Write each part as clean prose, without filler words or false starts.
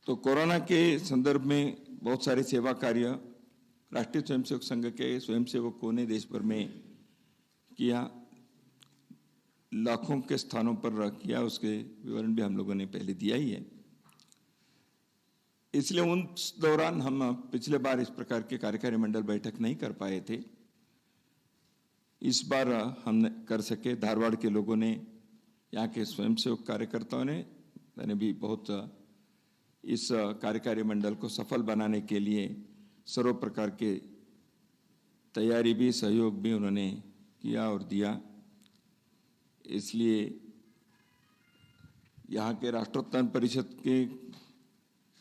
तो कोरोना के संदर्भ में बहुत सारे सेवा कार्य राष्ट्रीय स्वयंसेवक संघ के स्वयंसेवकों ने देश भर में किया, लाखों के स्थानों पर किया। उसके विवरण भी हम लोगों ने पहले दिया ही है। इसलिए उस दौरान हम पिछले बार इस प्रकार के कार्यकारी मंडल बैठक नहीं कर पाए थे। इस बार हम कर सके। धारवाड़ के लोगों ने, यहाँ के स्वयंसेवक कार्यकर्ताओं ने मैंने भी बहुत इस कार्यकारी मंडल को सफल बनाने के लिए सर्व प्रकार के तैयारी भी, सहयोग भी उन्होंने किया और दिया। इसलिए यहाँ के राष्ट्रोत्थान परिषद के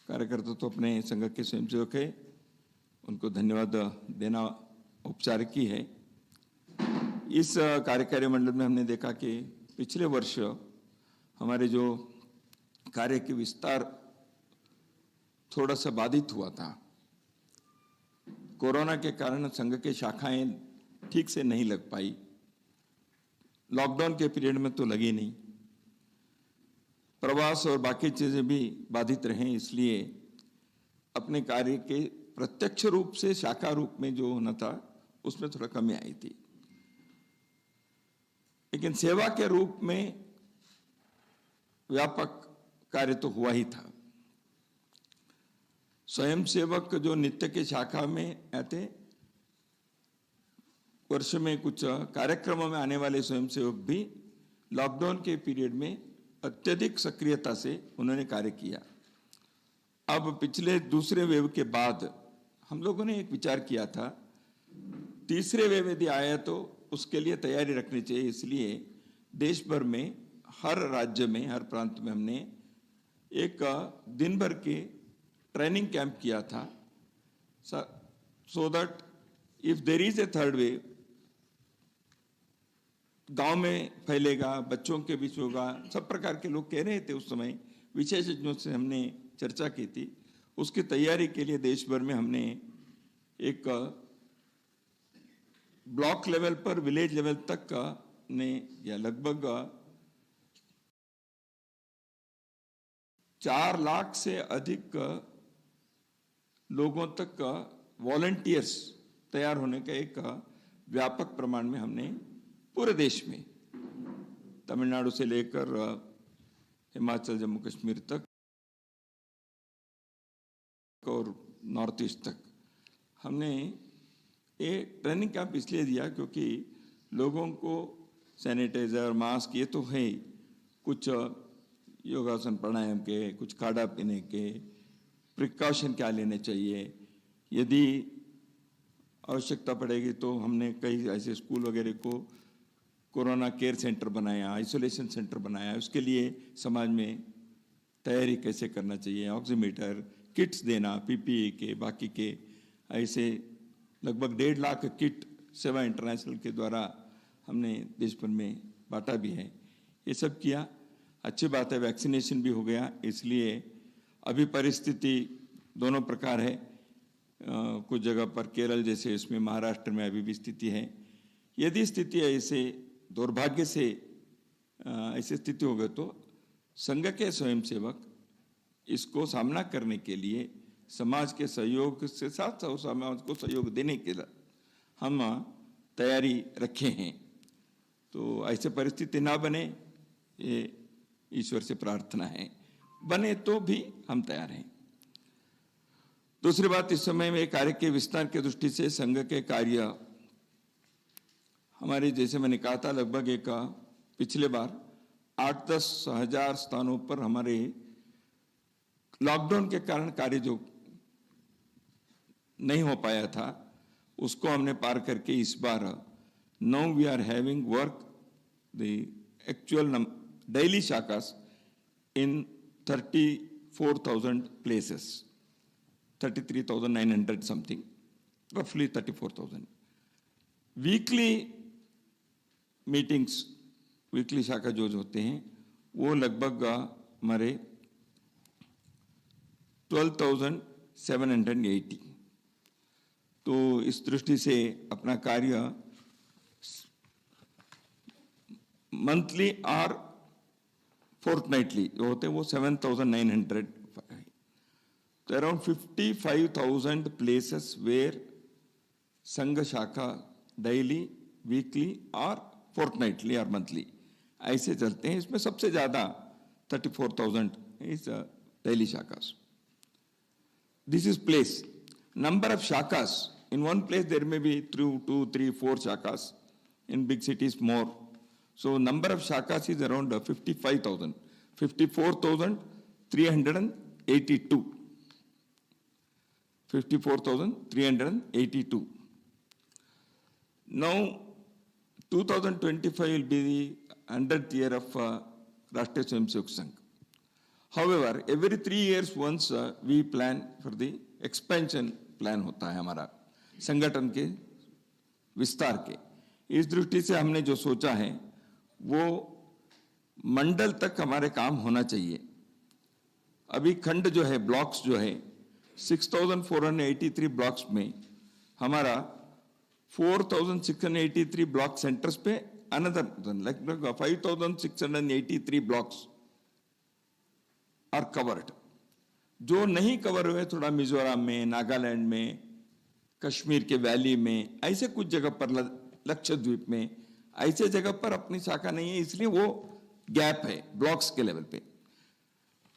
कार्यकर्ता तो अपने संघ के स्वयंसेवक है, उनको धन्यवाद देना औपचारिक ही है। इस कार्यकारी मंडल में हमने देखा कि पिछले वर्ष हमारे जो कार्य के विस्तार थोड़ा सा बाधित हुआ था। कोरोना के कारण संघ के शाखाएं ठीक से नहीं लग पाई। लॉकडाउन के पीरियड में तो लगी नहीं, प्रवास और बाकी चीजें भी बाधित रहे। इसलिए अपने कार्य के प्रत्यक्ष रूप से शाखा रूप में जो होना था उसमें थोड़ा कमी आई थी, लेकिन सेवा के रूप में व्यापक कार्य तो हुआ ही था। स्वयंसेवक जो नित्य के शाखा में आते, वर्ष में कुछ कार्यक्रमों में आने वाले स्वयंसेवक भी लॉकडाउन के पीरियड में अत्यधिक सक्रियता से उन्होंने कार्य किया। अब पिछले दूसरे वेव के बाद हम लोगों ने एक विचार किया था, तीसरे वेव यदि आया तो उसके लिए तैयारी रखनी चाहिए। इसलिए देश भर में हर राज्य में, हर प्रांत में हमने एक दिन भर के ट्रेनिंग कैंप किया था, so that if there is a third wave, गांव में फैलेगा, बच्चों के बीच होगा। सब प्रकार के लोग कह रहे थे उस समय, विशेषज्ञों से हमने चर्चा की थी। उसकी तैयारी के लिए देश भर में हमने एक ब्लॉक लेवल पर विलेज लेवल तक ने या लगभग 4 लाख से अधिक लोगों तक वॉलंटियर्स तैयार होने का एक व्यापक प्रमाण में हमने पूरे देश में, तमिलनाडु से लेकर हिमाचल, जम्मू कश्मीर तक और नॉर्थ ईस्ट तक हमने ये ट्रेनिंग कैंप इसलिए दिया क्योंकि लोगों को सैनिटाइजर, मास्क ये तो है, कुछ योगासन प्राणायाम के, कुछ काढ़ा पीने के, प्रिकॉशन क्या लेने चाहिए, यदि आवश्यकता पड़ेगी तो हमने कई ऐसे स्कूल वगैरह को कोरोना केयर सेंटर बनाया, आइसोलेशन सेंटर बनाया। उसके लिए समाज में तैयारी कैसे करना चाहिए, ऑक्सीमीटर, किट्स देना, पीपीई के, बाकी के ऐसे लगभग 1.5 लाख किट सेवा इंटरनेशनल के द्वारा हमने देश भर में बांटा भी है। ये सब किया, अच्छी बात है। वैक्सीनेशन भी हो गया। इसलिए अभी परिस्थिति दोनों प्रकार है। कुछ जगह पर केरल जैसे, इसमें महाराष्ट्र में अभी भी स्थिति है। यदि स्थिति ऐसे दुर्भाग्य से ऐसी स्थिति हो गई तो संघ के स्वयंसेवक इसको सामना करने के लिए समाज के सहयोग से साथ साथ समाज को सहयोग देने के लिए हम तैयारी रखे हैं। तो ऐसे परिस्थिति ना बने, ये ईश्वर से प्रार्थना है। बने तो भी हम तैयार हैं। दूसरी बात, इस समय में कार्य के विस्तार की दृष्टि से संघ के कार्य हमारे, जैसे मैंने कहा था, लगभग एक पिछले बार 8-10 हजार स्थानों पर हमारे लॉकडाउन के कारण कार्य जो नहीं हो पाया था उसको हमने पार करके इस बार now we are having work the actual daily shakhas in 34,000 places, 33,900 something, roughly 34,000. Weekly meetings, weekly शाखा जो होते हैं वो लगभग हमारे 12,780। तो इस दृष्टि से अपना कार्य मंथली और फोर्टनाइटली जो होते हैं वो 7,900 है। तो around 55,000 places where Sangh shakha daily, weekly और फोर्टनाइटली और मंथली ऐसे चलते हैं। इसमें सबसे ज्यादा 34,000 is daily shakhas. This is place. Number of shakas. In one place there may be 2, 3, 4 shakas. In big cities more. So number of shakas is around 55,000. 54,382. 54,382. Now 2025 will be the 100th year of Rashtriya Swayamsevak Sangh. However, every 3 years once we plan for the expansion plan होता है हमारा संगठन के विस्तार के. इस दृष्टि से हमने जो सोचा है वो मंडल तक हमारे काम होना चाहिए. अभी खंड जो है, ब्लॉक्स जो है, 6,483 ब्लॉक्स में हमारा 4,683 ब्लॉक सेंटर्स पे अनदर लगभग 5,683 ब्लॉक्स आर कवर्ड. जो नहीं कवर हुए थोड़ा मिजोरम में, नागालैंड में, कश्मीर के वैली में, ऐसे कुछ जगह पर, लक्षद्वीप में, ऐसे जगह पर अपनी शाखा नहीं है, इसलिए वो गैप है ब्लॉक्स के लेवल पे.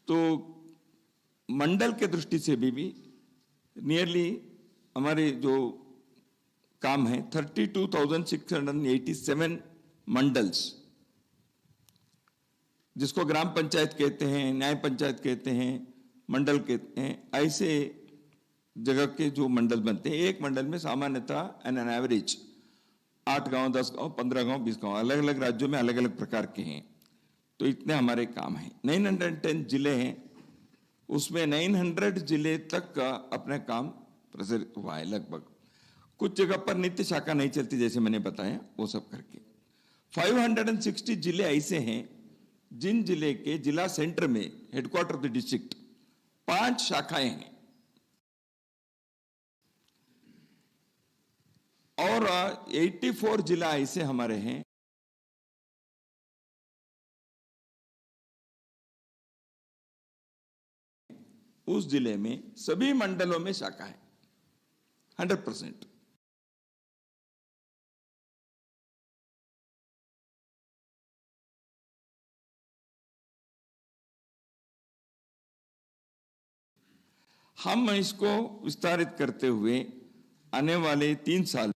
तो मंडल के दृष्टि से भी नियरली हमारे जो काम है 32,687 मंडल्स, जिसको ग्राम पंचायत कहते हैं, न्याय पंचायत कहते हैं, मंडल कहते हैं, ऐसे जगह के जो मंडल बनते हैं. एक मंडल में सामान्यतः एन एवरेज 8 गांव, 10 गांव, 15 गांव, 20 गांव, अलग अलग राज्यों में अलग अलग प्रकार के हैं. तो इतने हमारे काम हैं. 910 जिले हैं, उसमें 900 जिले तक का अपना काम प्रसारित हुआ है लगभग. कुछ जगह पर नित्य शाखा नहीं चलती जैसे मैंने बताया, वो सब करके 560 जिले ऐसे हैं जिन जिले के जिला सेंटर में, हेडक्वार्टर ऑफ द डिस्ट्रिक्ट, 5 शाखाएं हैं. और 84 जिला ऐसे हमारे हैं उस जिले में सभी मंडलों में शाखा है 100%. हम इसको विस्तारित करते हुए आने वाले 3 साल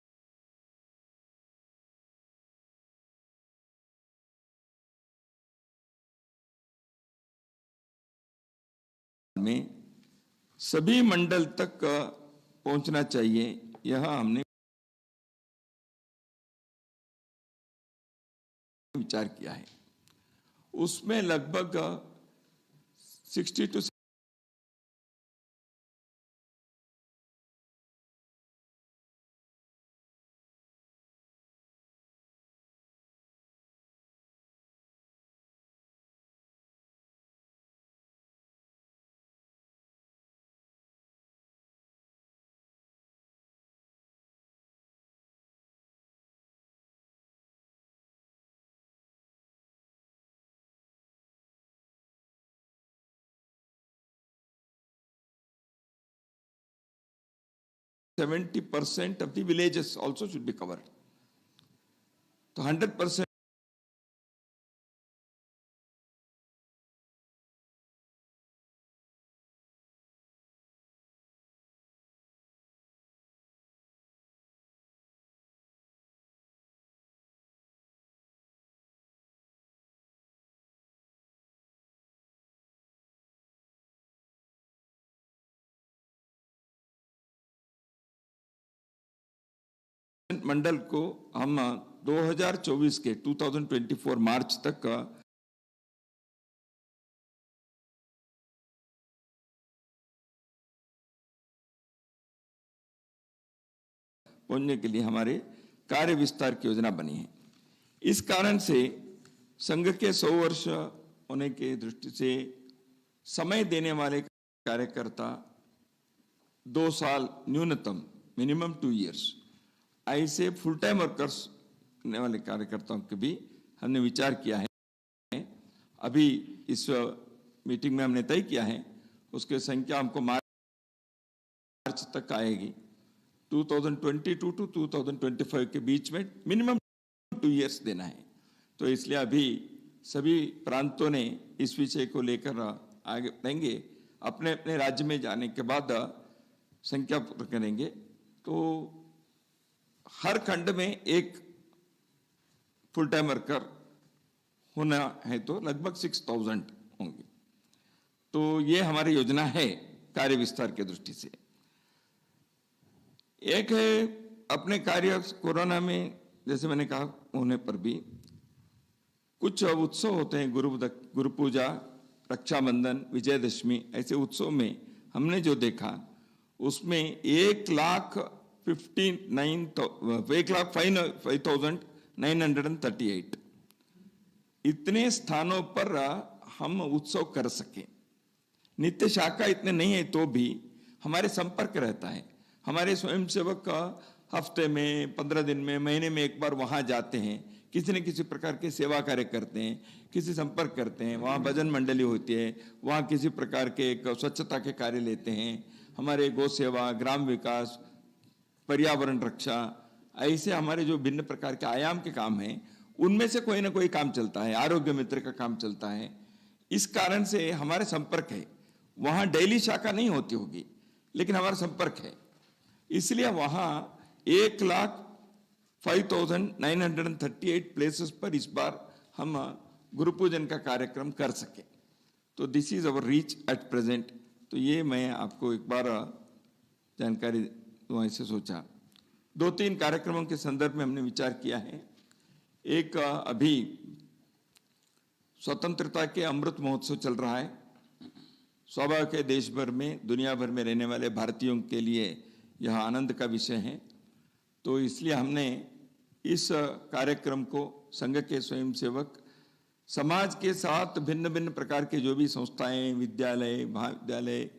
में सभी मंडल तक पहुंचना चाहिए. यह हमने विचार किया है. उसमें लगभग 60 to 70% of the villages also should be covered. तो 100% मंडल को हम 2024 के 2024 मार्च तक पहुंचने के लिए हमारे कार्य विस्तार की योजना बनी है. इस कारण से संघ के 100 वर्ष होने के दृष्टि से समय देने वाले कार्यकर्ता 2 साल न्यूनतम, मिनिमम 2 years, ऐसे फुल टाइम वर्कर्स करने वाले कार्यकर्ताओं के भी हमने विचार किया है. अभी इस मीटिंग में हमने तय किया है, उसके संख्या हमको तक आएगी। 2022 टू 2025 के बीच में मिनिमम 2 इयर्स देना है। तो इसलिए अभी सभी प्रांतों ने इस विषय को लेकर आगे बढ़ेंगे। अपने अपने राज्य में जाने के बाद संख्या पूर्ण करेंगे। तो हर खंड में एक फुल टाइम वर्कर होना है, तो लगभग 6000 होंगे। तो ये हमारी योजना है कार्य विस्तार के दृष्टि से। एक है अपने कार्य कोरोना में, जैसे मैंने कहा, होने पर भी कुछ उत्सव होते हैं, गुरु पूजा, रक्षाबंधन, विजयदशमी, ऐसे उत्सव में हमने जो देखा उसमें 1,05,938 इतने स्थानों पर हम उत्सव कर सके। नित्य शाखा इतने नहीं है तो भी हमारे संपर्क रहता है। हमारे स्वयंसेवक हफ्ते में, 15 दिन में, महीने में एक बार वहां जाते हैं, किसी न किसी प्रकार के सेवा कार्य करते हैं, किसी संपर्क करते हैं, वहाँ भजन मंडली होती है, वहाँ किसी प्रकार के एक स्वच्छता के कार्य लेते हैं। हमारे गौ सेवा, ग्राम विकास, पर्यावरण रक्षा, ऐसे हमारे जो भिन्न प्रकार के आयाम के काम हैं, उनमें से कोई ना कोई काम चलता है। आरोग्य मित्र का काम चलता है। इस कारण से हमारे संपर्क है। वहाँ डेली शाखा नहीं होती होगी, लेकिन हमारा संपर्क है। इसलिए वहाँ 1,05,938 प्लेसेस पर इस बार हम गुरु पूजन का कार्यक्रम कर सके। तो this is our reach at present. तो ये मैं आपको एक बार जानकारी दूं, ऐसे सोचा। 2-3 कार्यक्रमों के संदर्भ में हमने विचार किया है। एक अभी स्वतंत्रता के अमृत महोत्सव चल रहा है। स्वाभाविक है, देश भर में, दुनिया भर में रहने वाले भारतीयों के लिए यह आनंद का विषय है। तो इसलिए हमने इस कार्यक्रम को संघ के स्वयंसेवक, समाज के साथ भिन्न भिन्न प्रकार के जो भी संस्थाएं, विद्यालय, महाविद्यालय,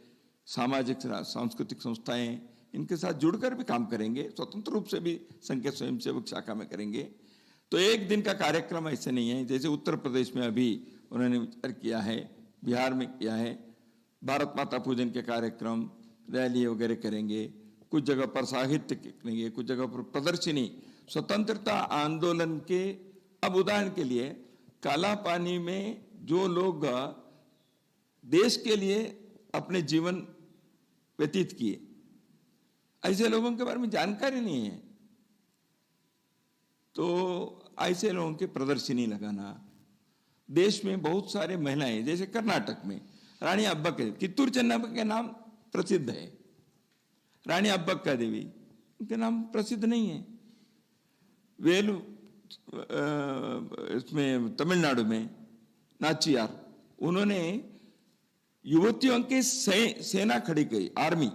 सामाजिक सांस्कृतिक संस्थाएं, इनके साथ जुड़कर भी काम करेंगे। स्वतंत्र रूप से भी संघ के स्वयंसेवक शाखा में करेंगे। तो एक दिन का कार्यक्रम ऐसे नहीं है। जैसे उत्तर प्रदेश में अभी उन्होंने विचार किया है, बिहार में किया है, भारत माता पूजन के कार्यक्रम, रैली वगैरह करेंगे। कुछ जगह पर साहित्य करेंगे, कुछ जगह पर प्रदर्शनी। स्वतंत्रता आंदोलन के, अब उदाहरण के लिए काला पानी में जो लोग देश के लिए अपने जीवन व्यतीत किए, ऐसे लोगों के बारे में जानकारी नहीं है। तो ऐसे लोगों की प्रदर्शनी लगाना। देश में बहुत सारे महिलाएं, जैसे कर्नाटक में रानी अब्बक्का, कित्तूर चेन्नम्मा के नाम प्रसिद्ध है, रानी अब्बक्का देवी, उनके नाम प्रसिद्ध नहीं है। वेलु इसमें तमिलनाडु में नाचियार, उन्होंने युवतियों की सेना खड़ी की, आर्मी,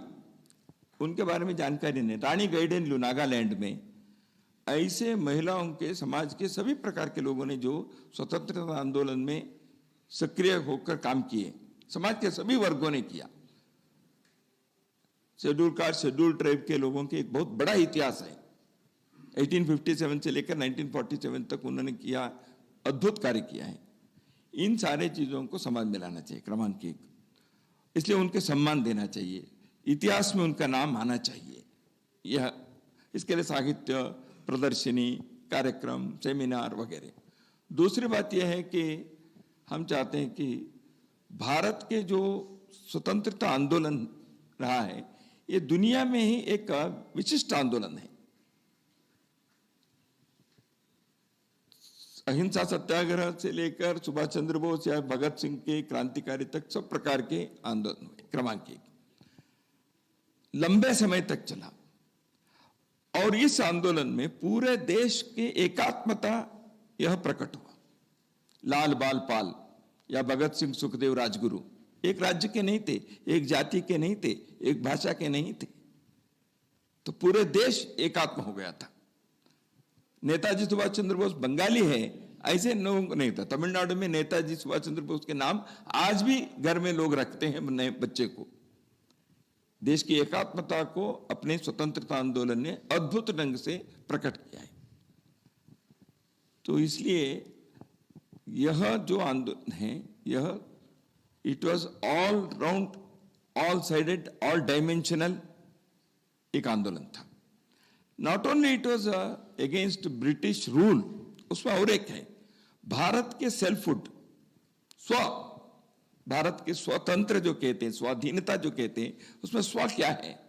उनके बारे में जानकारी नहीं। रानी गाइडेनलू नागालैंड में, ऐसे महिलाओं के, समाज के सभी प्रकार के लोगों ने जो स्वतंत्रता आंदोलन में सक्रिय होकर काम किए, समाज के सभी वर्गों ने किया। शेड्यूल कास्ट, शेड्यूल ट्राइब के लोगों के एक बहुत बड़ा इतिहास है। 1857 से लेकर 1947 तक उन्होंने किया, अद्भुत कार्य किया है। इन सारे चीजों को समाज में लाना चाहिए, क्रमांक 1। इसलिए उनके सम्मान देना चाहिए, इतिहास में उनका नाम आना चाहिए। यह, इसके लिए साहित्य, प्रदर्शनी, कार्यक्रम, सेमिनार वगैरह। दूसरी बात यह है कि हम चाहते हैं कि भारत के जो स्वतंत्रता आंदोलन रहा है, ये दुनिया में ही एक विशिष्ट आंदोलन है। अहिंसा सत्याग्रह से लेकर सुभाष चंद्र बोस या भगत सिंह के क्रांतिकारी तक सब प्रकार के आंदोलन हुए। क्रमांक 1 लंबे समय तक चला, और इस आंदोलन में पूरे देश की एकात्मता यह प्रकट हुआ। लाल बाल पाल या भगत सिंह, सुखदेव, राजगुरु एक राज्य के नहीं थे, एक जाति के नहीं थे, एक भाषा के नहीं थे। तो पूरे देश एकात्म हो गया था। नेताजी सुभाष चंद्र बोस बंगाली है ऐसे लोगों को नहीं था। तमिलनाडु में नेताजी सुभाष चंद्र बोस के नाम आज भी घर में लोग रखते हैं नए बच्चे को। देश की एकात्मता को अपने स्वतंत्रता आंदोलन ने अद्भुत ढंग से प्रकट किया है। तो इसलिए यह जो आंदोलन है, यह it was all round, all sided, all dimensional, एक आंदोलन था। Not only it was against British rule, उसमें और एक है भारत के सेल्फहुड, भारत के स्वतंत्र जो कहते हैं, स्वाधीनता जो कहते हैं, उसमें स्व क्या है,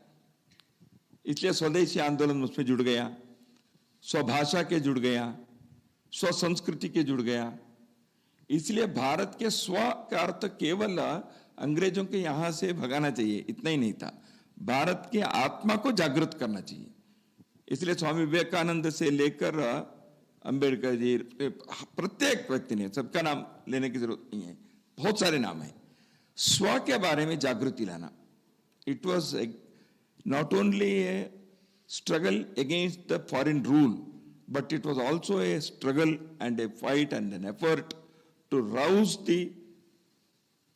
इसलिए स्वदेशी आंदोलन उसमें जुड़ गया, स्वभाषा के जुड़ गया, स्व संस्कृति के जुड़ गया। इसलिए भारत के स्व का अर्थ केवल अंग्रेजों के यहां से भगाना चाहिए इतना ही नहीं था, भारत की आत्मा को जागृत करना चाहिए। इसलिए स्वामी विवेकानंद से लेकर अंबेडकर जी, प्रत्येक व्यक्ति ने, सबका नाम लेने की जरूरत नहीं है, बहुत सारे नाम हैं, स्व के बारे में जागृति लाना। It was not only A struggle against the foreign rule, but it was also a struggle and a fight and an effort to rouse the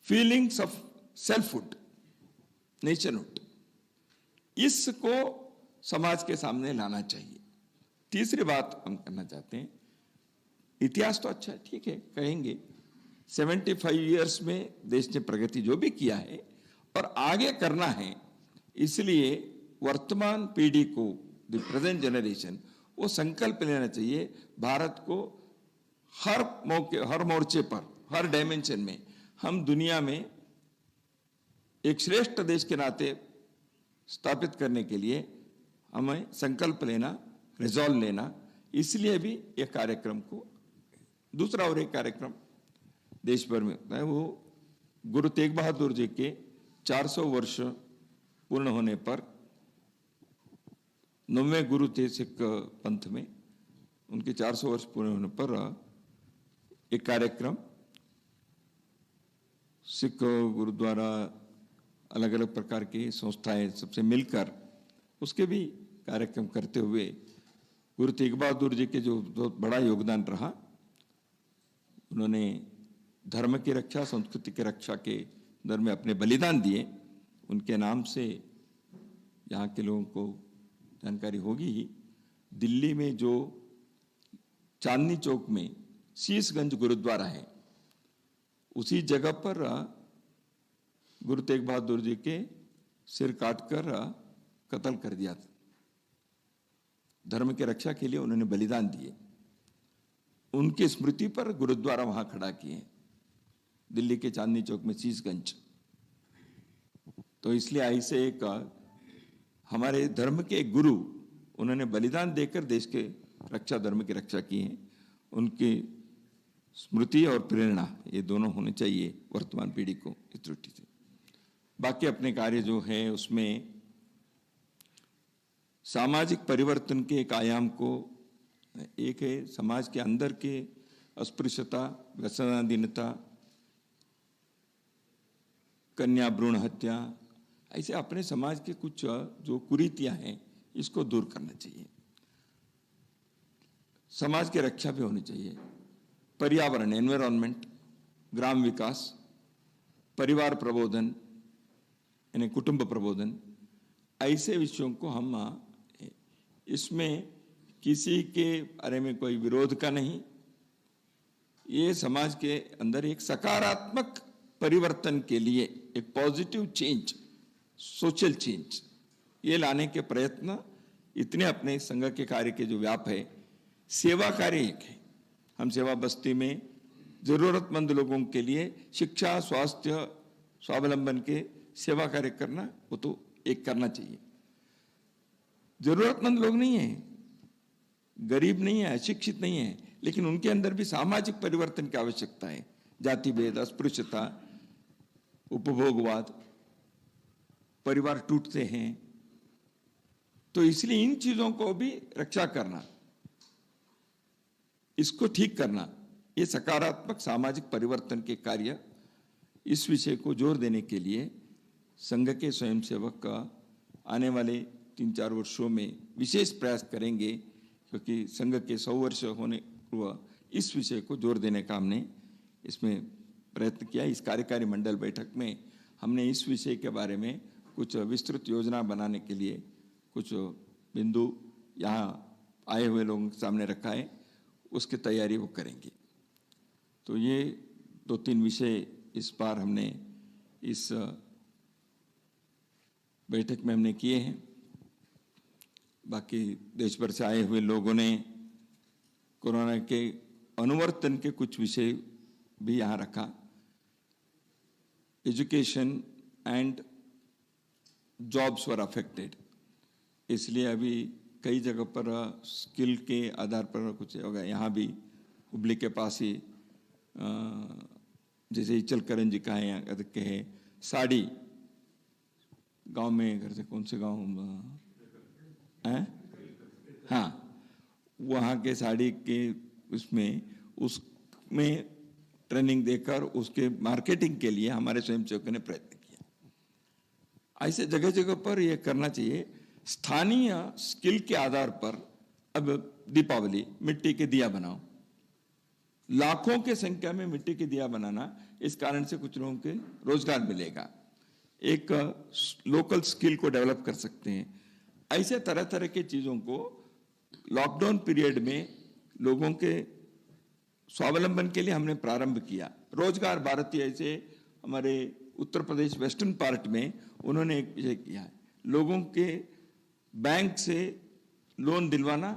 feelings of selfhood, nationhood. इसको समाज के सामने लाना चाहिए। तीसरी बात हम करना चाहते हैं, इतिहास तो अच्छा है, ठीक है, कहेंगे 75 इयर्स में देश ने प्रगति जो भी किया है और आगे करना है, इसलिए वर्तमान पीढ़ी को, द प्रेजेंट जनरेशन, वो संकल्प लेना चाहिए भारत को हर मौके, हर मोर्चे पर, हर डायमेंशन में हम दुनिया में एक श्रेष्ठ देश के नाते स्थापित करने के लिए हमें संकल्प लेना, रिजॉल्व लेना। इसलिए भी एक कार्यक्रम को, दूसरा और एक कार्यक्रम देश भर में होता है, वो गुरु तेग बहादुर जी के 400 वर्ष पूर्ण होने पर, 9वें गुरु थे सिख पंथ में, उनके 400 वर्ष पूरे होने पर एक कार्यक्रम सिख गुरुद्वारा, अलग अलग प्रकार की संस्थाएं सबसे मिलकर उसके भी कार्यक्रम करते हुए गुरु तेग बहादुर जी के जो बहुत बड़ा योगदान रहा, उन्होंने धर्म की रक्षा, संस्कृति की रक्षा के दर में अपने बलिदान दिए। उनके नाम से यहाँ के लोगों को जानकारी होगी ही। दिल्ली में जो चांदनी चौक में शीशगंज गुरुद्वारा है, उसी जगह पर गुरु तेग बहादुर जी के सिर काटकर कत्ल कर दिया था। धर्म की रक्षा के लिए उन्होंने बलिदान दिए। उनकी स्मृति पर गुरुद्वारा वहां खड़ा किए, दिल्ली के चांदनी चौक में शीशगंज। तो इसलिए ऐसे एक हमारे धर्म के एक गुरु, उन्होंने बलिदान देकर देश के रक्षा, धर्म की रक्षा की है। उनकी स्मृति और प्रेरणा, ये दोनों होने चाहिए वर्तमान पीढ़ी को इस दृष्टि से। बाकी अपने कार्य जो है उसमें सामाजिक परिवर्तन के एक आयाम को, एक है समाज के अंदर के अस्पृश्यता, व्यसनाधीनता, कन्या भ्रूण हत्या, ऐसे अपने समाज के कुछ जो कुरीतियां हैं इसको दूर करना चाहिए। समाज की रक्षा भी होनी चाहिए। पर्यावरण, एनवायरनमेंट, ग्राम विकास, परिवार प्रबोधन यानी कुटुंब प्रबोधन, ऐसे विषयों को हम इसमें किसी के बारे में कोई विरोध का नहीं, ये समाज के अंदर एक सकारात्मक परिवर्तन के लिए एक पॉजिटिव चेंज, सोशल चेंज, ये लाने के प्रयत्न इतने अपने संघ के कार्य के जो व्याप है। सेवा कार्य एक है, हम सेवा बस्ती में जरूरतमंद लोगों के लिए शिक्षा, स्वास्थ्य, स्वावलंबन के सेवा कार्य करना, वो तो एक करना चाहिए। जरूरतमंद लोग नहीं है, गरीब नहीं है, अशिक्षित नहीं है, लेकिन उनके अंदर भी सामाजिक परिवर्तन की आवश्यकता है। जाति भेद, अस्पृश्यता, उपभोगवाद, परिवार टूटते हैं, तो इसलिए इन चीजों को भी रक्षा करना, इसको ठीक करना, ये सकारात्मक सामाजिक परिवर्तन के कार्य, इस विषय को जोर देने के लिए संघ के स्वयंसेवक आने वाले 3-4 वर्षों में विशेष प्रयास करेंगे, क्योंकि संघ के 100 वर्ष होने हुआ, इस विषय को जोर देने का हमने इसमें प्रयत्न किया। इस कार्यकारी मंडल बैठक में हमने इस विषय के बारे में कुछ विस्तृत योजना बनाने के लिए कुछ बिंदु यहाँ आए हुए लोगों के सामने रखा है, उसकी तैयारी वो करेंगे। तो ये 2-3 विषय इस बार हमने इस बैठक में हमने किए हैं। बाकी देश भर से आए हुए लोगों ने कोरोना के अनुवर्तन के कुछ विषय भी यहाँ रखा। Education and jobs were affected, इसलिए अभी कई जगह पर स्किल के आधार पर कुछ होगा। यहाँ भी हुबली के पास ही जैसे इचलकरंजी का है, यहाँ के है साड़ी गांव में, घर से कौन से गांव है, हाँ, वहाँ के साड़ी के उसमें ट्रेनिंग देकर उसके मार्केटिंग के लिए हमारे स्वयंसेवकों ने प्रयत्न किया। ऐसे जगह जगह पर यह करना चाहिए। स्थानीय स्किल के आधार पर अब दीपावली मिट्टी के दिया बनाओ, लाखों के संख्या में मिट्टी के दिया बनाना, इस कारण से कुछ लोगों के रोजगार मिलेगा, एक लोकल स्किल को डेवलप कर सकते हैं। ऐसे तरह तरह के चीजों को लॉकडाउन पीरियड में लोगों के स्वावलंबन के लिए हमने प्रारंभ किया। रोजगार भारती ऐसे हमारे उत्तर प्रदेश वेस्टर्न पार्ट में उन्होंने एक विषय किया है, लोगों के बैंक से लोन दिलवाना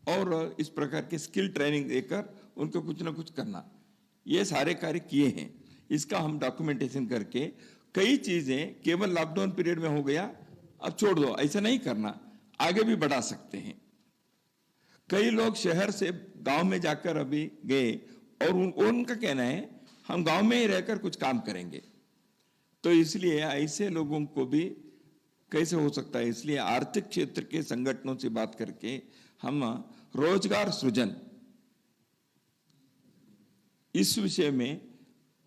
और इस प्रकार के स्किल ट्रेनिंग देकर उनको कुछ ना कुछ करना, ये सारे कार्य किए हैं। इसका हम डॉक्यूमेंटेशन करके कई चीजें केवल लॉकडाउन पीरियड में हो गया अब छोड़ दो, ऐसा नहीं करना, आगे भी बढ़ा सकते हैं। कई लोग शहर से गांव में जाकर अभी गए और उनका कहना है हम गांव में ही रहकर कुछ काम करेंगे। तो इसलिए ऐसे लोगों को भी कैसे हो सकता है, इसलिए आर्थिक क्षेत्र के संगठनों से बात करके हम रोजगार सृजन इस विषय में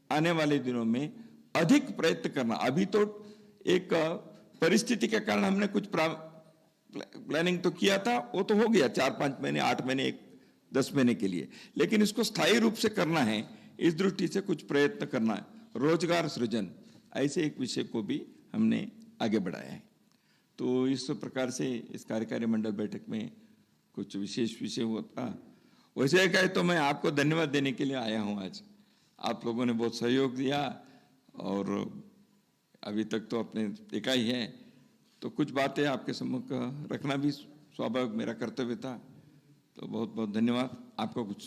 आने वाले दिनों में अधिक प्रयत्न करना। अभी तो एक परिस्थिति के कारण हमने कुछ प्लानिंग तो किया था, वो तो हो गया 4-5 महीने, 8 महीने, 10 महीने के लिए, लेकिन इसको स्थायी रूप से करना है, इस दृष्टि से कुछ प्रयत्न करना है। रोजगार सृजन ऐसे एक विषय को भी हमने आगे बढ़ाया है। तो इस प्रकार से इस कार्यकारी मंडल बैठक में कुछ विशेष विषय हुआ था। वैसे कहे तो मैं आपको धन्यवाद देने के लिए आया हूं आज। आप लोगों ने बहुत सहयोग दिया और अभी तक तो आपने देखा ही है, तो कुछ बातें आपके सम्मुख रखना भी स्वाभाविक मेरा कर्तव्य था। तो बहुत बहुत धन्यवाद। आपको कुछ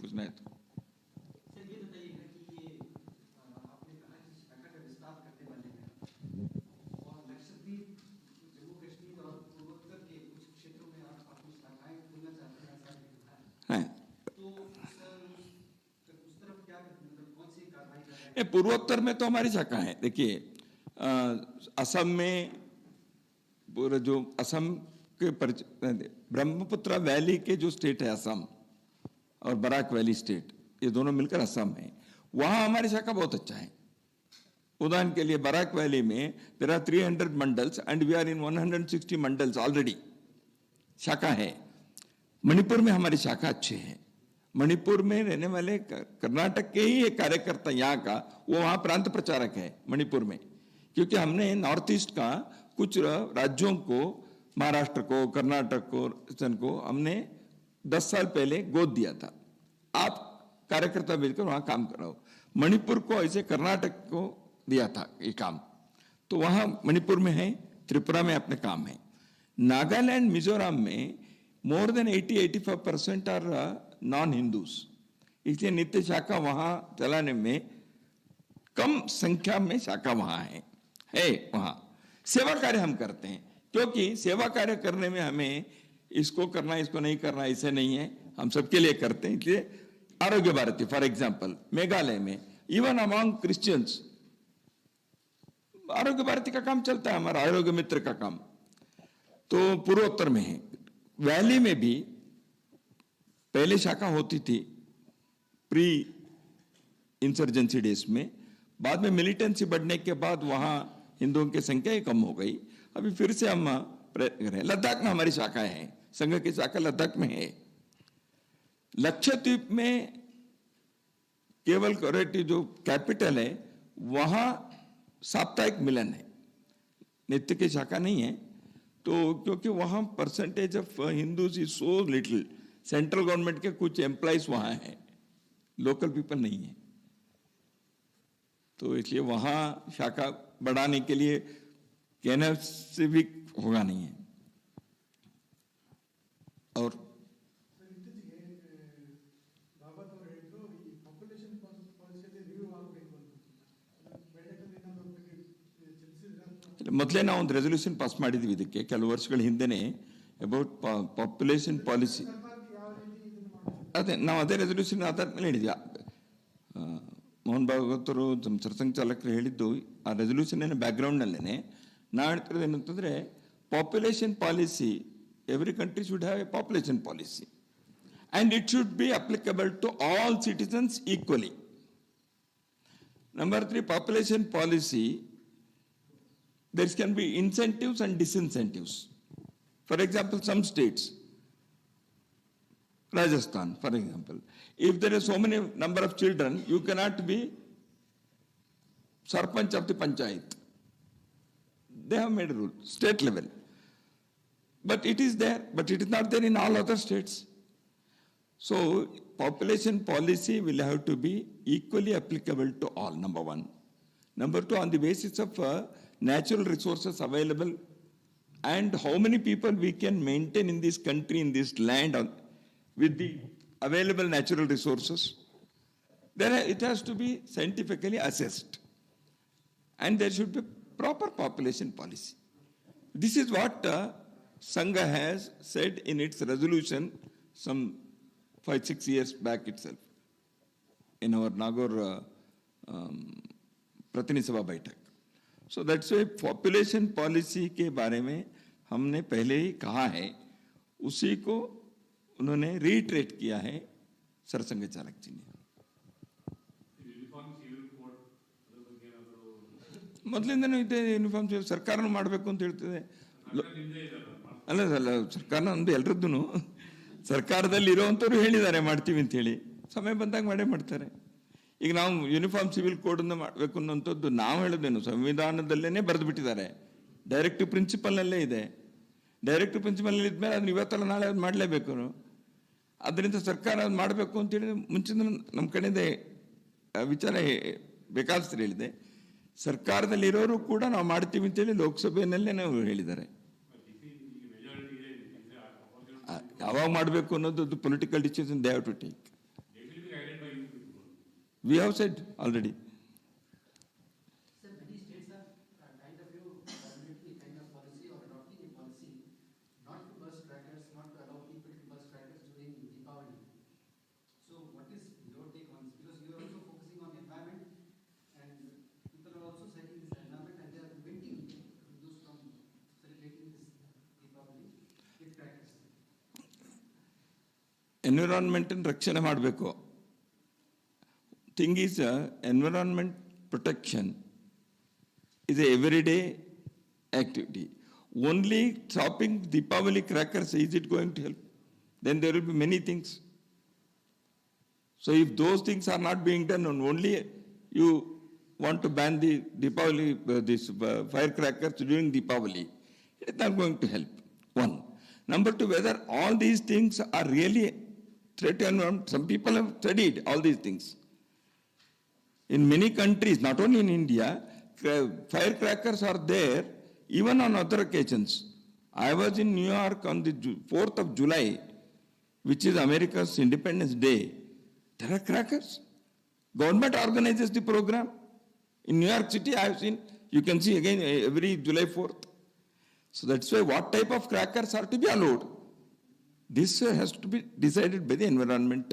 पूछना है तो पूर्वोत्तर में तो हमारी शाखा है। देखिए असम में पूरा जो असम के ब्रह्मपुत्र वैली के जो स्टेट है असम और बराक वैली स्टेट, ये दोनों मिलकर असम है, वहां हमारी शाखा बहुत अच्छा है। उदाहरण के लिए बराक वैली में there are 300 mandals and we are in 160 mandals already, शाखा है। मणिपुर में हमारी शाखा अच्छी है। मणिपुर में रहने वाले कर्नाटक के ही एक कार्यकर्ता यहाँ का, वो वहाँ प्रांत प्रचारक है मणिपुर में, क्योंकि हमने नॉर्थ ईस्ट का कुछ राज्यों को, महाराष्ट्र को, कर्नाटक को हमने 10 साल पहले गोद दिया था। आप कार्यकर्ता मिलकर वहाँ काम कराओ। मणिपुर को ऐसे कर्नाटक को दिया था ये काम, तो वहाँ मणिपुर में है, त्रिपुरा में अपने काम है। नागालैंड, मिजोरम में more than 80-85% are non Hindus, इसलिए नित्य शाखा वहां चलाने में कम संख्या में शाखा वहां है वहां। सेवा कार्य हम करते हैं, क्योंकि सेवा कार्य करने में हमें इसको करना इसको नहीं करना ऐसे नहीं है, हम सबके लिए करते हैं। इसलिए आरोग्य भारती फॉर एग्जाम्पल मेघालय में even among Christians Arogya Bharati का काम चलता है, हमारा आरोग्य मित्र का काम। तो पूर्वोत्तर में है। वैली में भी पहले शाखा होती थी प्री इंसर्जेंसी डेज में, बाद में मिलिटेंसी बढ़ने के बाद वहां हिंदुओं की संख्या ही कम हो गई। अभी फिर से हम प्रयत्न कर रहे हैं। लद्दाख में हमारी शाखाएं हैं, संघ की शाखा लद्दाख में है। लक्षद्वीप में केवल कोरेटी जो कैपिटल है वहां साप्ताहिक मिलन है, नित्य की शाखा नहीं है। तो क्योंकि वहां percentage of Hindus is so little, central government के कुछ एम्प्लॉइज वहां हैं, लोकल पीपल नहीं है, तो इसलिए वहां शाखा बढ़ाने के लिए कहने से भी होगा नहीं है। ಅವ್ರು ಸರ್, ಇತ್ತೀಚೆಗೆ ಬಾಬಾತ್ ಅವರು ಹೇಳಿದ್ರು ಈ ಪಾಪ್ಯುಲೇಷನ್ ಪಾಲಿಸಿಯಲ್ಲಿ ರಿವ್ಯೂ ಆಗಬೇಕು ಅಂತ. ಬೆಳಗ್ಗೆ ಏನಾದ್ರು ಬಗ್ಗೆ ಚರ್ಚಿಸಿದ್ರೆ ಮೊದಲೇ ನಾವು ಒಂದು ರೆಸೊಲ್ಯೂಷನ್ ಪಾಸ್ ಮಾಡಿದ್ವಿ ಇದಕ್ಕೆ ಕೆಲವು ವರ್ಷಗಳ ಹಿಂದೆನೇ ಅಬೌಟ್ ಪಾಪ್ಯುಲೇಷನ್ ಪಾಲಿಸಿ. ಸರ್ಕಾರಕ್ಕೆ ಯಾವ ರೀತಿ ಇದನ್ನು ಮಾಡಬೇಕು? ಅದೇ ನಾವು ಅದೇ ರೆಸೊಲ್ಯೂಷನ್ ಆಧಾರದ ಮೇಲೆ ಹೇಳಿದ್ವಿ. ಮೋಹನ್ ಭಾಗವತರು ನಮ್ಮ ಸರ್ಸಂಘ ಚಾಲಕರು ಹೇಳಿದ್ದು ಆ ರೆಸೊಲ್ಯೂಷನ್ ಬ್ಯಾಕ್ಗ್ರೌಂಡ್ನಲ್ಲೇ ನಾವು ಹೇಳ್ತಿರೋದು ಏನಂತಂದರೆ population policy, every country should have a population policy and it should be applicable to all citizens equally. Number 3, population policy, there can be incentives and disincentives. For example, some states, Rajasthan, for example, if there are so many number of children, you cannot be Sarpanch of the Panchayat. They have made a rule, state level. But it is there, but it is not there in all other states. So, population policy will have to be equally applicable to all, number 1. Number 2, on the basis of natural resources available and how many people we can maintain in this country, in this land, with the available natural resources, it has to be scientifically assessed. And there should be proper population policy. This is what Sangha has said in its resolution some 5-6 years back itself in our Nagaur Pratini Sabha Baitak. So that's why population policy के बारे में हमने पहले ही कहा है, उसी को उन्होंने रीट्रेट किया है सरसंघ चालक जी ने. ಮೊದಲಿಂದನೂ ಇದೆ ಯೂನಿಫಾರ್ಮ್ ಸರ್ಕಾರನೂ ಮಾಡಬೇಕು ಅಂತ ಹೇಳ್ತದೆ. ಅಲ್ಲ ಸರ್ಕಾರ ನಮ್ದು ಎಲ್ರದ್ದು ಸರ್ಕಾರದಲ್ಲಿ ಇರೋವಂಥವ್ರು ಹೇಳಿದ್ದಾರೆ ಮಾಡ್ತೀವಿ ಅಂತ ಹೇಳಿ, ಸಮಯ ಬಂದಾಗ ಮಾಡೇ ಮಾಡ್ತಾರೆ. ಈಗ ನಾವು ಯೂನಿಫಾರ್ಮ್ ಸಿವಿಲ್ ಕೋಡನ್ನು ಮಾಡಬೇಕು ಅನ್ನೋಂಥದ್ದು ನಾವು ಹೇಳಿದೇನು ಸಂವಿಧಾನದಲ್ಲೇ ಬರೆದು ಬಿಟ್ಟಿದ್ದಾರೆ, ಡೈರೆಕ್ಟಿವ್ ಪ್ರಿನ್ಸಿಪಲ್ನಲ್ಲೇ ಇದೆ. ಡೈರೆಕ್ಟಿವ್ ಪ್ರಿನ್ಸಿಪಲ್ನಲ್ಲಿ ಇದ್ಮೇಲೆ ಅದನ್ನ ಇವತ್ತಲ್ಲ ನಾಳೆ ಅದು ಮಾಡಲೇಬೇಕು. ಅದರಿಂದ ಸರ್ಕಾರ ಅದು ಮಾಡಬೇಕು ಅಂತೇಳಿ ಮುಂಚಿನ ನಮ್ಮ ಕಡೆಯಿಂದ ವಿಚಾರ ಬೇಕಾದಷ್ಟು ಹೇಳಿದೆ. ಸರ್ಕಾರದಲ್ಲಿರೋರು ಕೂಡ ನಾವು ಮಾಡ್ತೀವಿ ಅಂತೇಳಿ ಲೋಕಸಭೆಯಲ್ಲೇ ನಾವು ಹೇಳಿದ್ದಾರೆ. ಯಾವಾಗ ಮಾಡಬೇಕು ಅನ್ನೋದು political decision they have to take. We have said already. Environment ರಕ್ಷಣೆ ಮಾಡಬೇಕು. Thing is environment protection is a everyday activity. Only stopping Deepavali crackers, is it going to help? Then there will be many things. So if those things are not being done, and only you want to ban the Deepavali, firecrackers during Deepavali, it is not going to help. 1. Number 2, whether all these things are really threat environment. Some people have studied all these things. In many countries, not only in India, firecrackers are there even on other occasions. I was in New York on the 4th of July, which is America's Independence Day. There are crackers. Government organizes the program. In New York City, I have seen, you can see again every July 4th. So that's why what type of crackers are to be allowed. This has to be decided by the environment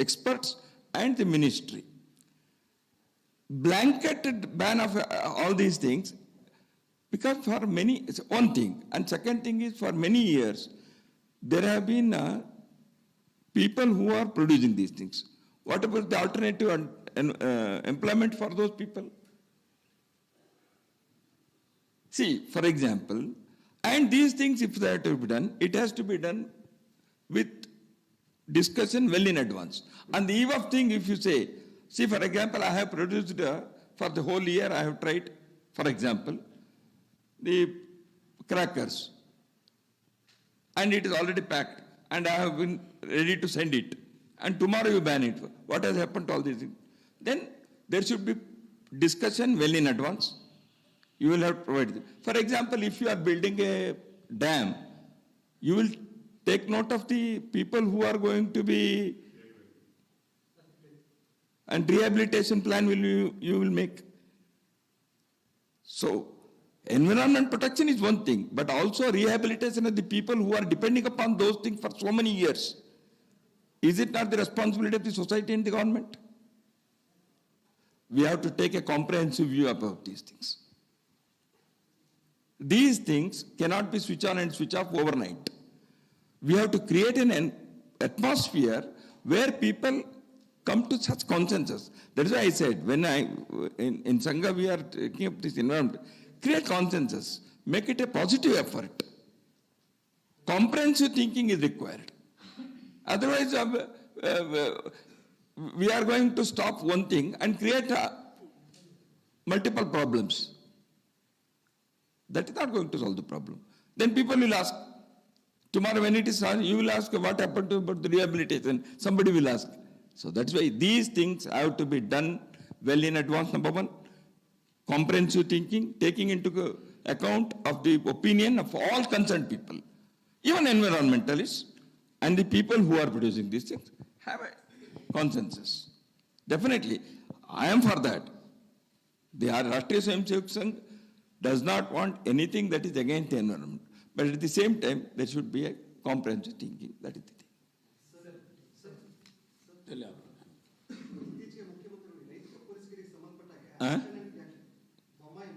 experts and the ministry. Blanketed ban of all these things, because for many, it's one thing. And second thing is, for many years, there have been people who are producing these things. What about the alternative employment for those people? See, for example, and these things, if they are to be done, it has to be done with discussion well in advance. On the eve of thing, if you say, see, for example, I have produced for the whole year, I have tried, for example, the crackers, and it is already packed, and I have been ready to send it, and tomorrow you ban it. What has happened to all these things? Then there should be discussion well in advance. You will have to provide it. For example, if you are building a dam, you will take note of the people who are going to be, and rehabilitation plan you will make. So, environment protection is one thing, but also rehabilitation of the people who are depending upon those things for so many years. Is it not the responsibility of the society and the government? We have to take a comprehensive view about these things. These things cannot be switch on and switch off overnight. We have to create an atmosphere where people come to such consensus. That is why I said, when in Sangha we are taking up this environment, create consensus, make it a positive effort. Comprehensive thinking is required. Otherwise, we are going to stop one thing and create multiple problems. That is not going to solve the problem. Then people will ask, tomorrow when it is solved, you will ask what happened about the rehabilitation. Somebody will ask. So that's why these things have to be done well in advance, number one. Comprehensive thinking, taking into account of the opinion of all concerned people, even environmentalists and the people who are producing these things, have a consensus. Definitely, I am for that. The Rashtriya Swayamsevak Sangh does not want anything that is against the environment. But at the same time, there should be a comprehensive thinking. That is the thing. ಇತ್ತೀಚೆಗೆ ಮುಖ್ಯಮಂತ್ರಿಗಳು ನೈತಿಕ ಪೊಲೀಸ್ಗೆ ಸಂಬಂಧಪಟ್ಟಾಗ ಆ?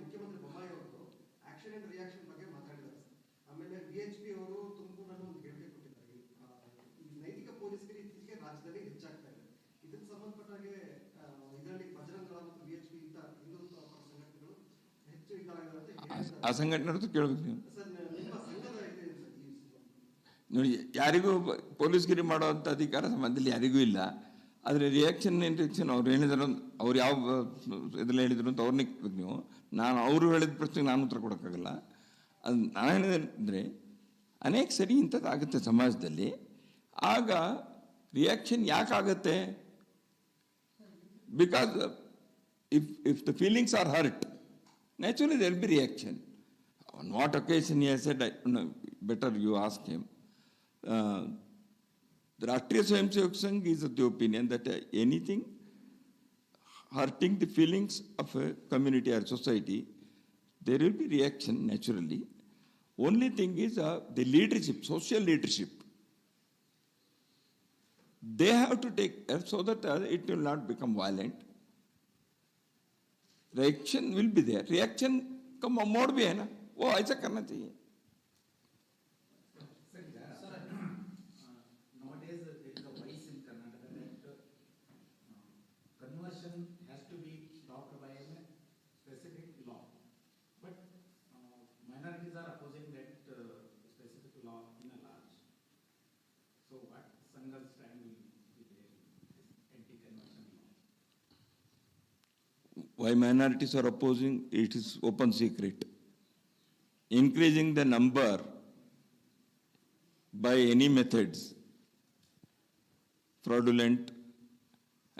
ಮುಖ್ಯಮಂತ್ರಿ ಬೊಮ್ಮಾಯಿ ಅವರು action and reaction ಬಗ್ಗೆ ಮಾತಾಡಿದ್ದಾರೆ. ಆಮೇಲೆ BHP ಅವರು ತುಮಕೂರಿನಲ್ಲಿ ಒಂದು ಹೇಳಿಕೆ ಕೊಟ್ಟಿದ್ದಾರೆ. ಈ ನೈತಿಕ ಪೊಲೀಸ್ಗೆ ಇತ್ತೀಚೆಗೆ ರಾಜ್ಯದಲ್ಲಿ ಹೆಚ್ಚಾಗ್ತಾ ಇದೆ. ಇದಕ್ಕೆ ಸಂಬಂಧಪಟ್ಟಾಗೆ ಇದರಲ್ಲಿ ಬಜರಂಗ ದಳ ಮತ್ತು ಬಿಎಚ್ಪಿ ಇಂಥ ಹಿಂದುತ್ವ ಸಂಘಟನೆಗಳು ಹೆಚ್ಚು ಇದಾಗಿದ್ದಾರೆ ಅಂತ ಹೇಳಿದ್ದಾರೆ. ಆ ಸಂಘಟನೆ ಕೇಳಬೇಕು ನೀವು. ಸರ್, ನಿಮ್ಮ ಸಂಘದ ಇದೆ ನೋಡಿ, ಯಾರಿಗೂ ಪೊಲೀಸ್ಗಿರಿ ಮಾಡುವಂಥ ಅಧಿಕಾರ ಸಂಬಂಧದಲ್ಲಿ ಯಾರಿಗೂ ಇಲ್ಲ. ಆದರೆ ರಿಯಾಕ್ಷನ್ ಅವ್ರು ಹೇಳಿದ್ರು, ಅವ್ರು ಯಾವ ಇದರಲ್ಲಿ ಹೇಳಿದ್ರು ಅಂತ ಅವ್ರನ್ನೇ ಕೇಳಬೇಕು ನೀವು. ನಾನು ಅವರು ಹೇಳಿದ ಪ್ರಶ್ನೆಗೆ ನಾನು ಉತ್ತರ ಕೊಡೋಕ್ಕಾಗಲ್ಲ. ಅದು ನಾನು ಹೇಳಿದ್ರೆ ಅನೇಕ ಸರಿ ಇಂಥದ್ದು ಆಗುತ್ತೆ ಸಮಾಜದಲ್ಲಿ. ಆಗ ರಿಯಾಕ್ಷನ್ ಯಾಕಾಗತ್ತೆ? Because if the feelings are hurt, naturally there will be reaction. On what occasion he has said, better you ask him. The Rashtriya Swayamsevak Sangh is of the opinion that anything hurting the feelings of a community or society, there will be reaction naturally. Only thing is the leadership, social leadership. They have to take so that it will not become violent. Reaction will be there. Reaction का mode भी है ना, वो ऐसा करना चाहिए. Nowadays, there is a voice in Karnataka that conversion has to be stopped by a specific law. But minorities are opposing that specific law in a large. So what Sangha's stand will be there in this anti-conversion law? Why minorities are opposing? It is open secret. Increasing the number by any methods, fraudulent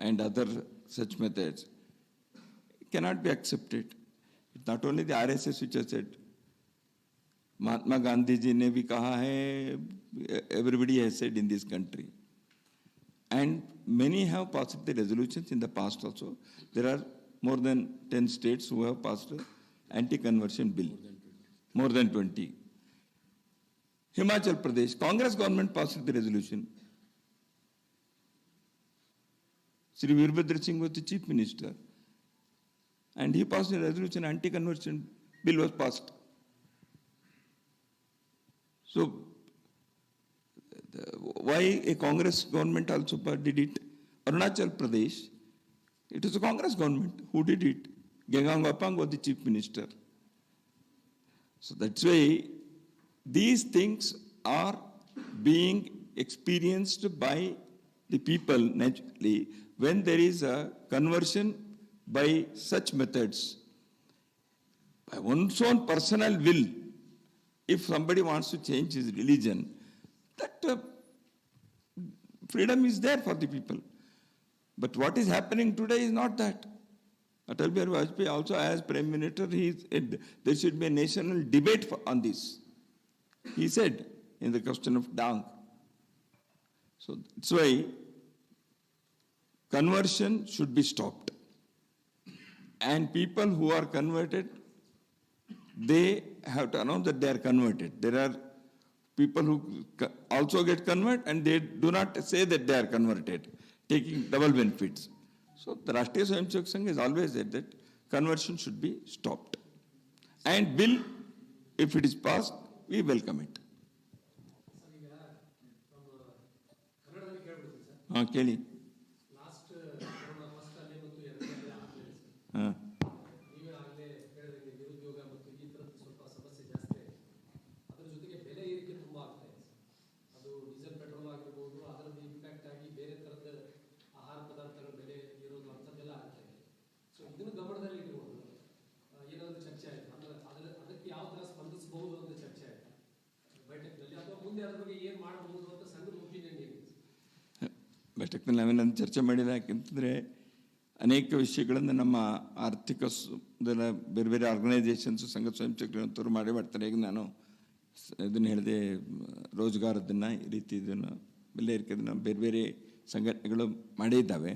and other such methods, cannot be accepted. It's not only the RSS which has said. Mahatma Gandhi ji ne bhi kaha hai, everybody has said in this country. And many have passed the resolutions in the past also. There are more than 10 states who have passed an anti-conversion bill. More than 20. Himachal Pradesh, Congress government passed the resolution. Sri Veerbhadra Singh was the chief minister. And he passed a resolution, anti-conversion bill was passed. So, why a Congress government also did it? Arunachal Pradesh, it was a Congress government who did it. Gengang Wapang was the chief minister. So that's why these things are being experienced by the people naturally when there is a conversion by such methods. By one's own personal will, if somebody wants to change his religion, that freedom is there for the people. But what is happening today is not that. Atal Bihari Vajpayee also, as Prime Minister, there should be a national debate on this. He said in the question of Dang, So that's why conversion should be stopped. And people who are converted, they have to announce that they are converted. There are people who also get converted and they do not say that they are converted, taking double benefits. So the Rashtriya Swayamsevak Sangh has always said that conversion should be stopped. And bill, if it is passed, we welcome it. ಕೇಳಿ. Last first ಅಲೆ ಮತ್ತು ಎರಡನೇ ಆಗಲಿದೆ sir. ಹಾಂ ನೀವೇ ಆಗಲೇ ಹೇಳಿದ್ರೆ ನಿರುದ್ಯೋಗ ಮತ್ತು ಈ ಥರದ್ದು ಸ್ವಲ್ಪ ಸಮಸ್ಯೆ ಜಾಸ್ತಿ ಆಗಿದೆ. ಅದರ ಜೊತೆಗೆ ಬೆಲೆ ಏರಿಕೆ ತುಂಬ ಆಗ್ತಾ ಇದೆ ಸರ್. ಅದು ಡೀಸೆಲ್ ಪೆಟ್ರೋಲ್ ಆಗಿರ್ಬೋದು, ಅದರದ್ದು ಇಂಪ್ಯಾಕ್ಟ್ ಆಗಿ ಬೇರೆ ಥರದ ಆಹಾರ ಪದಾರ್ಥಗಳ ಬೆಲೆ ಇರೋದು ಅಂಥದ್ದೆಲ್ಲ ಆಗ್ತಾ ಇದೆ. ಸೊ ಇದನ್ನು ಗಮನದಲ್ಲಿ ಇಟ್ಕೊಂಡು ಏನಾದರೂ ಚರ್ಚೆ ಆಯಿತು ಅಂದರೆ ಅದಕ್ಕೆ ಯಾವ ಥರ ಸ್ಪಂದಿಸಬಹುದು ಅಂತ ಚರ್ಚೆ ಆಯಿತು ಬೈಠಕ್ನಲ್ಲಿ, ಅಥವಾ ಮುಂದೆ ಅದ್ರ ಬಗ್ಗೆ ಏನು ಮಾಡಬಹುದು ಅಂತ ಸಂಘದ ಒಪಿನಿಯನ್ ಏನಿದೆ? ಬೆಟ್ಟಕ್ಕೆ ನಾವೇನು ಚರ್ಚೆ ಮಾಡಿಲ್ಲ, ಯಾಕೆಂತಂದರೆ ಅನೇಕ ವಿಷಯಗಳನ್ನು ನಮ್ಮ ಆರ್ಥಿಕ ಬೇರೆ ಬೇರೆ ಆರ್ಗನೈಸೇಷನ್ಸು ಸಂಘ ಸ್ವಯಂ ಸೇವಕರು ಮಾಡೇ ಮಾಡ್ತಾರೆ. ಈಗ ನಾನು ಇದನ್ನು ಹೇಳಿದೆ, ರೋಜ್ಗಾರದನ್ನು ಈ ರೀತಿ ಇದನ್ನು ಬೆಲೆ ಏರಿಕೆದನ್ನು ಬೇರೆ ಬೇರೆ ಸಂಘಟನೆಗಳು ಮಾಡೇ ಇದ್ದಾವೆ.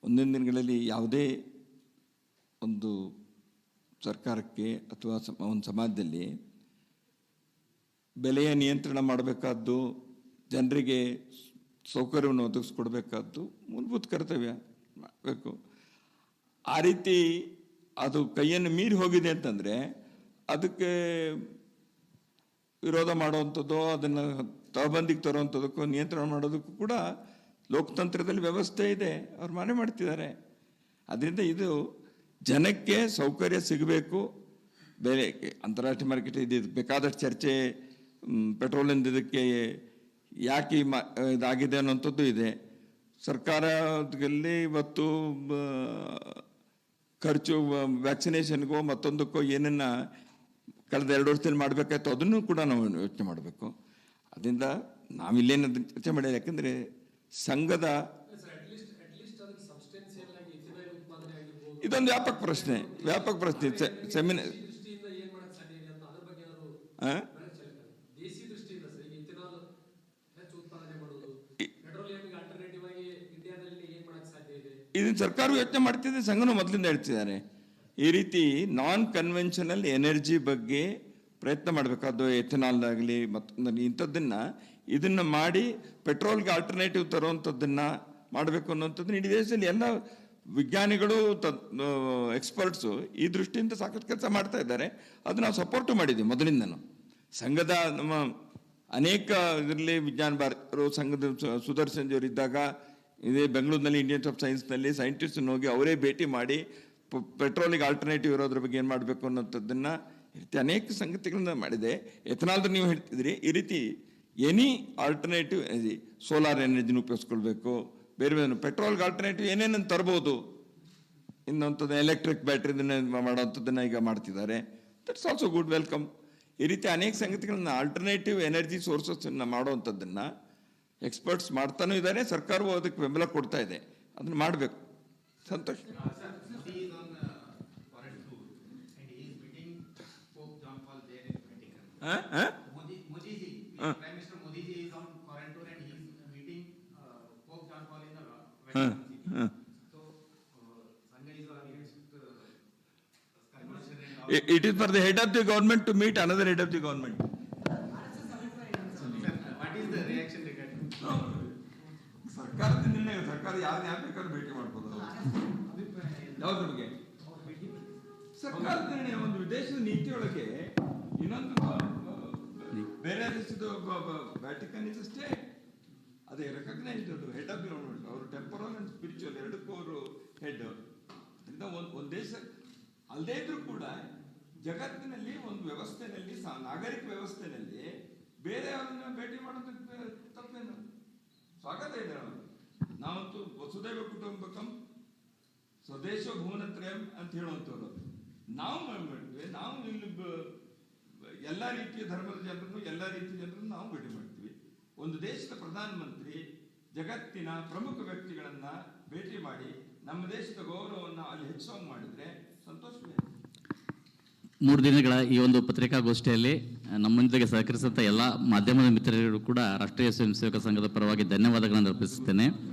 ಒಂದೊಂದು ದಿನಗಳಲ್ಲಿ ಯಾವುದೇ ಒಂದು ಸರ್ಕಾರಕ್ಕೆ ಅಥವಾ ಒಂದು ಸಮಾಜದಲ್ಲಿ ಬೆಲೆಯ ನಿಯಂತ್ರಣ ಮಾಡಬೇಕಾದ್ದು, ಜನರಿಗೆ ಸೌಕರ್ಯವನ್ನು ಒದಗಿಸ್ಕೊಡ್ಬೇಕಾದ್ದು ಮೂಲಭೂತ ಕರ್ತವ್ಯ ಮಾಡಬೇಕು. ಆ ರೀತಿ ಅದು ಕೈಯನ್ನು ಮೀರಿ ಹೋಗಿದೆ ಅಂತಂದರೆ ಅದಕ್ಕೆ ವಿರೋಧ ಮಾಡುವಂಥದ್ದು, ಅದನ್ನು ತಹಬಂದಿಗೆ ತರುವಂಥದ್ದಕ್ಕೂ ನಿಯಂತ್ರಣ ಮಾಡೋದಕ್ಕೂ ಕೂಡ ಲೋಕತಂತ್ರದಲ್ಲಿ ವ್ಯವಸ್ಥೆ ಇದೆ, ಅವ್ರು ಮನೆ ಮಾಡ್ತಿದ್ದಾರೆ. ಅದರಿಂದ ಇದು ಜನಕ್ಕೆ ಸೌಕರ್ಯ ಸಿಗಬೇಕು. ಬೇರೆ ಅಂತಾರಾಷ್ಟ್ರೀಯ ಮಾರ್ಕೆಟ್ ಇದು ಬೇಕಾದಷ್ಟು ಚರ್ಚೆ, ಪೆಟ್ರೋಲಿಂದ ಇದಕ್ಕೆ ಯಾಕೆ ಇದಾಗಿದೆ ಅನ್ನೋಂಥದ್ದು ಇದೆ. ಸರ್ಕಾರದಲ್ಲಿ ಇವತ್ತು ಖರ್ಚು ವ್ಯಾಕ್ಸಿನೇಷನ್ಗೋ ಮತ್ತೊಂದಕ್ಕೋ ಏನನ್ನ ಕಳೆದ 2 ವರ್ಷದಲ್ಲಿ ಮಾಡಬೇಕಾಯ್ತು, ಅದನ್ನು ಕೂಡ ನಾವು ಯೋಚನೆ ಮಾಡಬೇಕು. ಅದರಿಂದ ನಾವಿಲ್ಲೇನು ಚರ್ಚೆ ಮಾಡಿಲ್ಲ, ಯಾಕಂದರೆ ಸಂಘದ ಇದೊಂದು ವ್ಯಾಪಕ ಪ್ರಶ್ನೆ ಸೆಮಿನಾರ್. ಇದನ್ನು ಸರ್ಕಾರವು ಯೋಚನೆ ಮಾಡ್ತಿದೆ, ಸಂಘನೂ ಮೊದಲಿಂದ ಹೇಳ್ತಿದ್ದಾರೆ. ಈ ರೀತಿ ನಾನ್ ಕನ್ವೆನ್ಷನಲ್ ಎನರ್ಜಿ ಬಗ್ಗೆ ಪ್ರಯತ್ನ ಮಾಡಬೇಕಾದ್ದು, ಎಥೆನಾಲ್ ಆಗಲಿ ಮತ್ತೊಂದು ಇಂಥದ್ದನ್ನು ಇದನ್ನು ಮಾಡಿ ಪೆಟ್ರೋಲ್ಗೆ ಆಲ್ಟರ್ನೇಟಿವ್ ತರುವಂಥದ್ದನ್ನು ಮಾಡಬೇಕು ಅನ್ನೋಂಥದ್ದನ್ನು ಇಡೀ ದೇಶದಲ್ಲಿ ಎಲ್ಲ ವಿಜ್ಞಾನಿಗಳು ಎಕ್ಸ್ಪರ್ಟ್ಸು ಈ ದೃಷ್ಟಿಯಿಂದ ಸಾಕಷ್ಟು ಕೆಲಸ ಮಾಡ್ತಾ ಇದ್ದಾರೆ. ಅದು ನಾವು ಸಪೋರ್ಟು ಮಾಡಿದ್ದೀವಿ ಮೊದಲಿಂದನೂ. ಸಂಘದ ನಮ್ಮ ಅನೇಕ ಇದರಲ್ಲಿ ವಿಜ್ಞಾನ ಭಾರತರು ಸಂಘದ ಸುದರ್ಶನ್ ಜಿಯವರು ಇದ್ದಾಗ ಇದೇ ಬೆಂಗಳೂರಿನಲ್ಲಿ ಇಂಡಿಯನ್ಸ್ ಆಫ್ ಸೈನ್ಸ್ನಲ್ಲಿ ಸೈಂಟಿಸ್ಟನ್ನು ಹೋಗಿ ಅವರೇ ಭೇಟಿ ಮಾಡಿ ಪೆಟ್ರೋಲಿಗೆ ಆಲ್ಟರ್ನೇಟಿವ್ ಇರೋದ್ರ ಬಗ್ಗೆ ಏನು ಮಾಡಬೇಕು ಅನ್ನೋಂಥದ್ದನ್ನು ರೀತಿ ಅನೇಕ ಸಂಗತಿಗಳನ್ನ ಮಾಡಿದೆ. ಎಥನಾಲ್ದು ನೀವು ಹೇಳ್ತಿದ್ರಿ, ಈ ರೀತಿ ಎನಿ ಆಲ್ಟರ್ನೇಟಿವ್ ಎನರ್ಜಿ, ಸೋಲಾರ್ ಎನರ್ಜಿನ ಉಪಯೋಗಿಸ್ಕೊಳ್ಬೇಕು, ಬೇರೆ ಬೇರೆ ಪೆಟ್ರೋಲ್ಗೆ ಆಲ್ಟರ್ನೇಟಿವ್ ಏನೇನನ್ನು ತರ್ಬೋದು, ಇನ್ನೊಂಥದ್ದು ಎಲೆಕ್ಟ್ರಿಕ್ ಬ್ಯಾಟ್ರಿದನ್ನ ಮಾಡೋಂಥದ್ದನ್ನು ಈಗ ಮಾಡ್ತಿದ್ದಾರೆ. That's also good, welcome. ಈ ರೀತಿ ಅನೇಕ ಸಂಗತಿಗಳನ್ನ ಆಲ್ಟರ್ನೇಟಿವ್ ಎನರ್ಜಿ ಸೋರ್ಸಸ್ಸನ್ನು ಮಾಡುವಂಥದ್ದನ್ನು ಎಕ್ಸ್ಪರ್ಟ್ಸ್ ಮಾಡ್ತಾನೂ ಇದ್ದಾರೆ, ಸರ್ಕಾರವೂ ಅದಕ್ಕೆ ಬೆಂಬಲ ಕೊಡ್ತಾ ಇದೆ. ಅದನ್ನು ಮಾಡಬೇಕು. ಸಂತೋಷ. It is for the head of the government to meet another head of the government. What is the reaction regarding? ಸರ್ಕಾರದ ನಿರ್ಣಯ, ಸರ್ಕಾರ ಯಾರು ಬೇಕಾದ್ರೂ ಭೇಟಿ ಮಾಡ್ಬೋದು. ಯಾವ್ದ್ರ ಬಗ್ಗೆ ಸರ್ಕಾರದ ನಿರ್ಣಯ? ಒಂದು ದೇಶದ ನೀತಿಯೊಳಗೆ ಇನ್ನೊಂದು ಬೇರೆ ದೇಶದ ವ್ಯಾಟಿಕನ್ ಇಸ್ ಸ್ಟೇಟ್, ಅದೇ ರೆಕಗ್ನೈಸ್ಡ್ ಹೆಡ್ ಆಫ್ ಗವರ್ಮೆಂಟ್. ಅವರು ಟೆಂಪರಲ್ ಅಂಡ್ ಸ್ಪಿರಿಚುವಲ್ ಎರಡಕ್ಕೂ ಅವರು ಹೆಡ್. ಅದರಿಂದ ಒಂದು ದೇಶ ಅಲ್ಲದೇ ಇದ್ರೂ ಕೂಡ ಜಗತ್ತಿನಲ್ಲಿ ಒಂದು ವ್ಯವಸ್ಥೆನಲ್ಲಿ, ನಾಗರಿಕ ವ್ಯವಸ್ಥೆನಲ್ಲಿ ಬೇರೆಯವರನ್ನ ಭೇಟಿ ಮಾಡೋದಕ್ಕೆ ತಪ್ಪೇನು? ಸ್ವಾಗತ ಇದೆ. ನಾವಂತೂ ವಸುದೈವ ಕುಟುಂಬಕಂ ಸ್ವದೇಶ ಭುವನತ್ರಯಂ ಅಂತ ಹೇಳುವಂಥವ್ರು. ನಾವು ಮಾಡ್ತೀವಿ, ನಾವು ಇಲ್ಲಿ ಎಲ್ಲ ರೀತಿಯ ಧರ್ಮದ ಜನರನ್ನು, ಎಲ್ಲ ರೀತಿಯ ಜನರನ್ನು ನಾವು ಭೇಟಿ ಮಾಡ್ತೀವಿ. ಒಂದು ದೇಶದ ಪ್ರಧಾನಮಂತ್ರಿ ಜಗತ್ತಿನ ಪ್ರಮುಖ ವ್ಯಕ್ತಿಗಳನ್ನ ಭೇಟಿ ಮಾಡಿ ನಮ್ಮ ದೇಶದ ಗೌರವವನ್ನು ಅಲ್ಲಿ ಹೆಚ್ಚುವಂಗೆ ಮಾಡಿದ್ರೆ ಸಂತೋಷವೇ. 3 ದಿನಗಳ ಈ ಒಂದು ಪತ್ರಿಕಾಗೋಷ್ಠಿಯಲ್ಲಿ ನಮ್ಮೊಂದಿಗೆ ಸಹಕರಿಸಿದಂಥ ಎಲ್ಲ ಮಾಧ್ಯಮದ ಮಿತ್ರರಿಗೂ ಕೂಡ ರಾಷ್ಟ್ರೀಯ ಸ್ವಯಂ ಸೇವಕ ಸಂಘದ ಪರವಾಗಿ ಧನ್ಯವಾದಗಳನ್ನು ಅರ್ಪಿಸುತ್ತೇನೆ.